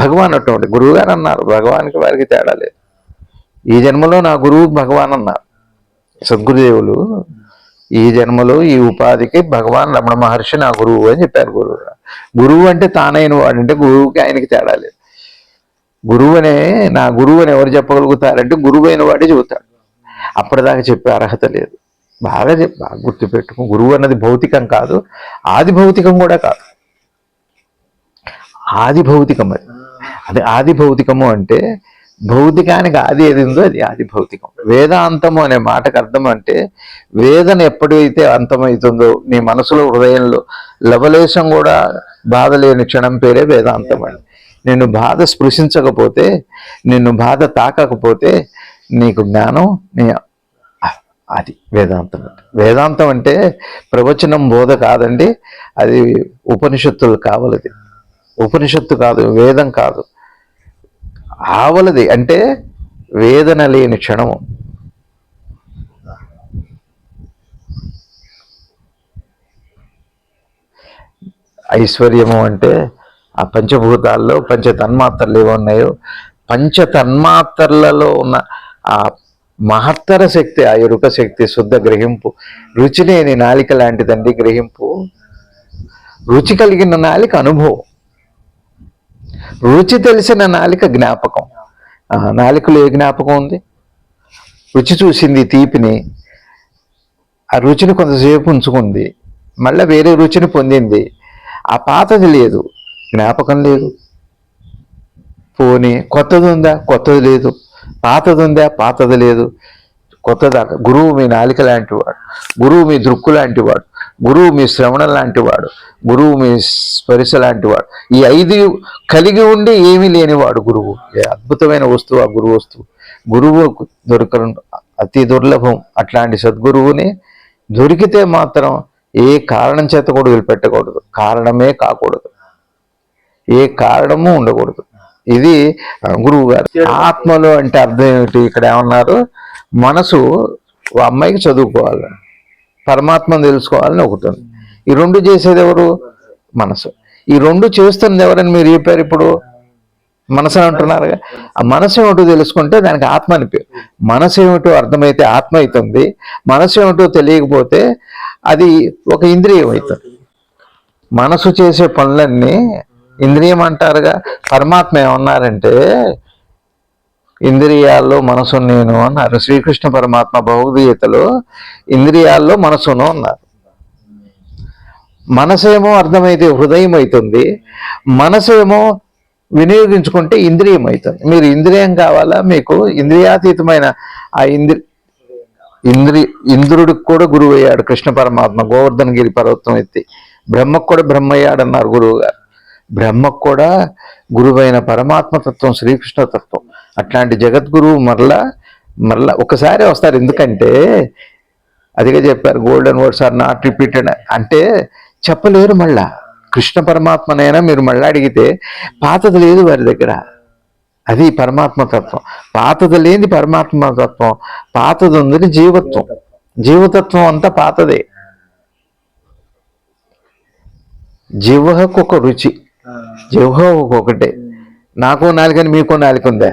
Speaker 1: భగవాన్ అటువంటి గురువు గారు అన్నారు. భగవానికి వారికి తేడా లేదు. ఈ జన్మలో నా గురువు భగవాన్ అన్నారు సద్గురుదేవులు. ఈ జన్మలో ఈ ఉపాధికి భగవాన్ రమణ మహర్షి నా గురువు అని చెప్పారు. గురువు అంటే తానైన వాడు, అంటే గురువుకి ఆయనకి తేడా లేదు. నా గురువు అని ఎవరు చెప్పగలుగుతారంటే గురువు అయిన వాడే చెబుతాడు. అప్పటిదాకా చెప్పే అర్హత లేదు. బాగా గుర్తుపెట్టుకో. గురువు అన్నది భౌతికం కాదు, ఆది భౌతికం కూడా కాదు. ఆది భౌతికం. అది ఆది భౌతికము అంటే భౌతికానికి ఆది ఏది ఉందో అది ఆది భౌతికం. వేదాంతము అనే మాటకు అర్థం అంటే వేదన ఎప్పుడైతే అంతమవుతుందో నీ మనసులో, హృదయంలో లవలేశం కూడా బాధ లేని క్షణం పేరే వేదాంతం అండి. నిన్ను బాధ స్పృశించకపోతే, నిన్ను బాధ తాకకపోతే నీకు జ్ఞానం అది వేదాంతం. వేదాంతం అంటే ప్రవచనం, బోధ కాదండి. అది ఉపనిషత్తులు కావాలది. ఉపనిషత్తు కాదు, వేదం కాదు. ఆవలది అంటే వేదన లేని క్షణము. ఐశ్వర్యము అంటే ఆ పంచభూతాల్లో పంచతన్మాత్రలు ఏమున్నాయో పంచతన్మాత్రలలో ఉన్న ఆ మహత్తర శక్తి, ఆ ఎరుక శక్తి, శుద్ధ గ్రహింపు, రుచి లేని నాలిక లాంటిదండి గ్రహింపు. రుచి కలిగిన నాలిక అనుభవం, రుచి తెలిసిన నాలిక జ్ఞాపకం. నాలికలో ఏ జ్ఞాపకం ఉంది? రుచి చూసింది తీపిని, ఆ రుచిని కొంతసేపు ఉంచుకుంది, మళ్ళీ వేరే రుచిని పొందింది. ఆ పాతది లేదు, జ్ఞాపకం లేదు. పోనీ కొత్తది ఉందా? కొత్తది లేదు. పాతది ఉందా? పాతది లేదు. కొత్తదాకా గురువు మీ నాలిక లాంటివాడు, గురువు మీ దృక్కు లాంటివాడు, గురువు మీ శ్రవణం లాంటివాడు, గురువు మీ స్పర్శ లాంటివాడు. ఈ 5 కలిగి ఉండి ఏమీ లేనివాడు గురువు. అద్భుతమైన వస్తువు ఆ గురువు వస్తువు. గురువు దొరకడం అతి దుర్లభం. అట్లాంటి సద్గురువుని దొరికితే మాత్రం ఏ కారణం చేత కూడా వదిలిపెట్టకూడదు, కారణమే కాకూడదు, ఏ కారణము ఉండకూడదు. ఇది గురువు గారు. ఆత్మలో అంటే అర్థం ఏమిటి? ఇక్కడ ఏమన్నారు? మనసు అమ్మాయికి చదువుకోవాలి, పరమాత్మను తెలుసుకోవాలని ఒకటి ఉంది. ఈ 2 చేసేది ఎవరు? మనసు. ఈ 2 చేస్తుంది ఎవరని మీరు చెప్పారు ఇప్పుడు? మనసు అంటున్నారుగా. ఆ మనసు ఏమిటో తెలుసుకుంటే దానికి ఆత్మ అని పేరు. మనసు ఏమిటో అర్థమైతే ఆత్మ అవుతుంది, మనసు ఏమిటో తెలియకపోతే అది ఒక ఇంద్రియం అవుతుంది. మనసు చేసే పనులన్నీ ఇంద్రియం అంటారుగా. పరమాత్మ ఏమన్నారంటే ఇంద్రియాల్లో మనసు నేను అన్నారు. శ్రీకృష్ణ పరమాత్మ భగవద్గీతలో ఇంద్రియాల్లో మనసును అన్నారు. మనసేమో అర్థమైతే హృదయం అవుతుంది, మనసేమో వినియోగించుకుంటే ఇంద్రియం అవుతుంది. మీరు ఇంద్రియం కావాలా? మీకు ఇంద్రియాతీతమైన ఆ ఇంద్రుడికి కూడా గురువు అయ్యాడు కృష్ణ పరమాత్మ. గోవర్ధనగిరి పర్వతం ఎత్తి బ్రహ్మకు కూడా బ్రహ్మయ్యాడు అన్నారు గురువు గారు. బ్రహ్మకు కూడా గురువైన పరమాత్మ తత్వం శ్రీకృష్ణ తత్వం. అట్లాంటి జగద్గురువు మరలా ఒకసారి వస్తారు. ఎందుకంటే అదిగా చెప్పారు, golden words are not repeated అంటే చెప్పలేరు. మళ్ళా కృష్ణ పరమాత్మనైనా మీరు మళ్ళీ అడిగితే పాతది లేదు వారి దగ్గర. అది పరమాత్మతత్వం. పాతది లేని పరమాత్మతత్వం, పాతది ఉంది జీవత్వం. జీవతత్వం అంతా పాతదే. జిహ్వకు ఒక రుచి, జిహ్వ ఒకటే. నాకో నాలుకని మీకో నాలుక ఉందా?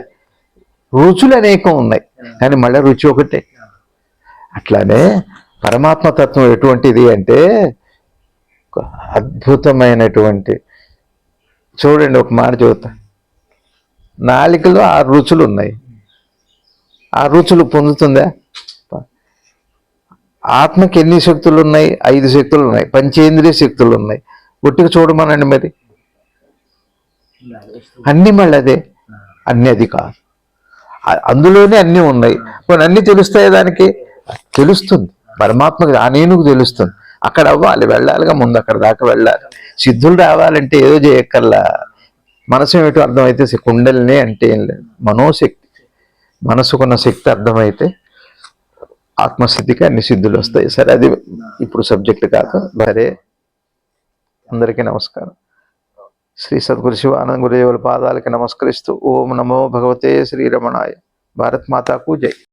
Speaker 1: రుచులు అనేకం ఉన్నాయి, కానీ మళ్ళీ రుచి ఒకటే. అట్లానే పరమాత్మతత్వం ఎటువంటిది అంటే అద్భుతమైనటువంటి, చూడండి ఒక మాట చెబుతా. నాలికలో 6 రుచులు ఉన్నాయి. ఆ రుచులు పొందుతుందా? ఆత్మకి ఎన్ని శక్తులు ఉన్నాయి? 5 శక్తులు ఉన్నాయి. పంచేంద్రియ శక్తులు ఉన్నాయి. ఒట్టిగా చూడమనండి మరి. అన్నీ మళ్ళీ అదే, అన్నీ అది కాదు. అందులోనే అన్నీ ఉన్నాయి. కొన్ని అన్నీ తెలుస్తాయి దానికి, తెలుస్తుంది. పరమాత్మకి ఆ నేనుకు తెలుస్తుంది. అక్కడ అవ్వాలి, వెళ్ళాలిగా, ముందు అక్కడ దాకా వెళ్ళాలి. సిద్ధులు రావాలంటే ఏదో చేయక్కర్లా. మనసు ఏమిటో అర్థమైతే కుండలిని అంటే ఏం లేదు, మనోశక్తి. మనసుకున్న శక్తి అర్థమైతే ఆత్మస్థితికి అన్ని సిద్ధులు వస్తాయి. సరే, అది ఇప్పుడు సబ్జెక్ట్ కాక సరే. అందరికీ నమస్కారం. శ్రీ సద్గురు శివానంద గురుదేవుల పాదాలకి నమస్కరిస్తూ ఓం నమో భగవతే శ్రీరమణాయ. భారత్ మాతాకు జై.